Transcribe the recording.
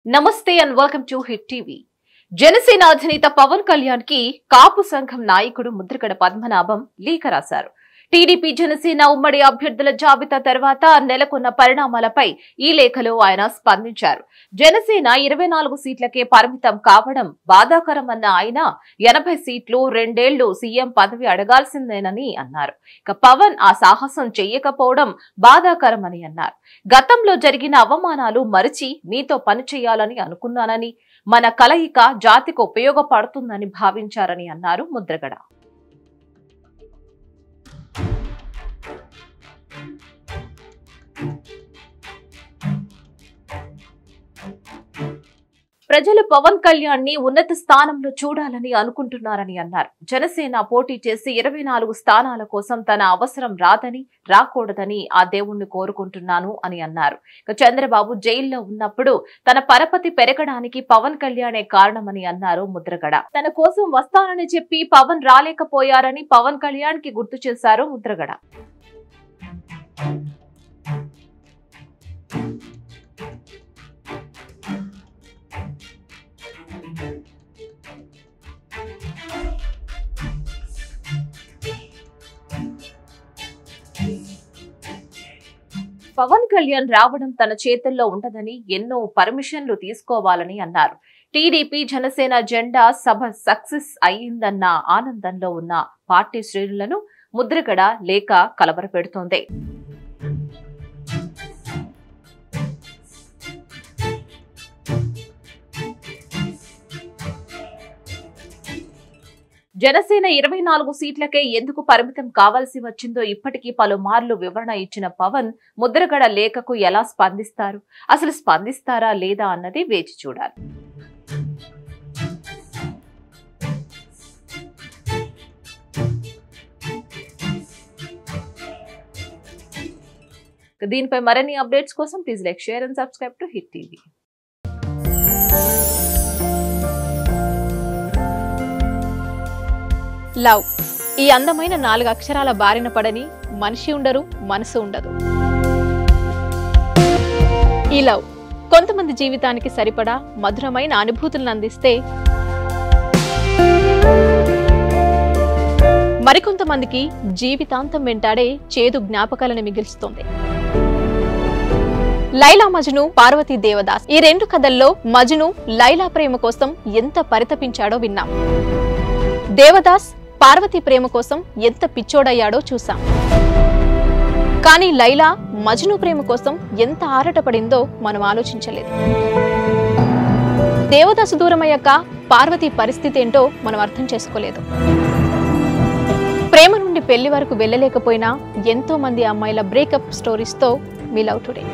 నమస్తే and welcome to hit TV. Janasena అధినేత పవన్ కళ్యాణ్ కి కాపు సంఘం నాయకుడు ముద్రగడ పద్మనాభం లేఖ రాశారు. టీడీపీ జనసేన ఉమ్మడి అభ్యర్థుల జాబితా తర్వాత నెలకొన్న పరిణామాలపై ఈ లేఖలో ఆయన స్పందించారు. జనసేన 24 సీట్లకే పరిమితం కావడం బాధాకరమన్న ఆయన 80 సీట్లు 2 ఏళ్లు సీఎం పదవి అడగాల్సిందేనని అన్నారు. ఇక పవన్ ఆ సాహసం చెయ్యకపోవడం బాధాకరమని అన్నారు. గతంలో జరిగిన అవమానాలు మరిచి మీతో పనిచేయాలని అనుకున్నానని, మన కలయిక జాతికి ఉపయోగపడుతుందని భావించారని అన్నారు ముద్రగడ. ప్రజలు పవన్ కళ్యాణ్ ని ఉన్నత స్థానంలో చూడాలని అనుకుంటున్నారని అన్నారు. జనసేన పోటీ చేసి 24 స్థానాల కోసం తన అవసరం రాకూడదని ఆ దేవుణ్ణి కోరుకుంటున్నాను అని అన్నారు. చంద్రబాబు జైల్లో ఉన్నప్పుడు తన పరపతి పెరగడానికి పవన్ కళ్యాణే కారణమని అన్నారు ముద్రగడ. తన కోసం వస్తానని చెప్పి పవన్ రాలేకపోయారని పవన్ కళ్యాణ్ కి గుర్తు చేశారు ముద్రగడ. పవన్ కళ్యాణ్ రావడం తన చేతుల్లో ఉండదని, ఎన్నో పర్మిషన్లు తీసుకోవాలని అన్నారు. టీడీపీ జనసేన జెండా సభ సక్సెస్ అయ్యిందన్న ఆనందంలో ఉన్న పార్టీ శ్రేణులను ముద్రగడ లేఖ కలవరపెడుతోంది. జనసేన 24 సీట్లకే ఎందుకు పరిమితం కావాల్సి వచ్చిందో ఇప్పటికీ పలుమార్లు వివరణ ఇచ్చిన పవన్ ముద్రగడ లేఖకు ఎలా స్పందిస్తారు, అసలు స్పందిస్తారా లేదా అన్నది వేచి చూడాలి. దీనిపై మరిన్ని అప్డేట్స్ కోసం please like, share and subscribe to hit TV. Love ఈ అందమైన 4 అక్షరాల బారిన పడని మనిషి ఉండరు, మనసు ఉండదు. ఈ లవ్ కొంతమంది జీవితానికి సరిపడా మధురమైన అనుభూతులను అందిస్తే, మరికొంతమందికి జీవితాంతం వెంటాడే చేదు జ్ఞాపకాలను మిగిల్చుతోంది. లైలా మజ్ను, పార్వతీ దేవదాస్ ఈ 2 కథల్లో మజ్ను లైలా ప్రేమ కోసం ఎంత పరితపించాడో విన్నాం. దేవదాస్ పార్వతి ప్రేమ కోసం ఎంత పిచ్చోడయ్యాడో చూసాం. కానీ లైలా మజ్ను ప్రేమ కోసం ఎంత ఆరాటపడిందో మనం ఆలోచించలేదు. దేవదాసు దూరమయ్యాక పార్వతి పరిస్థితి ఏంటో మనం అర్థం చేసుకోలేదు. ప్రేమ నుండి పెళ్లి వరకు వెళ్ళలేకపోయినా ఎంతో మంది అమ్మాయిల బ్రేకప్ స్టోరీస్తో మీ లవ్ టుడే.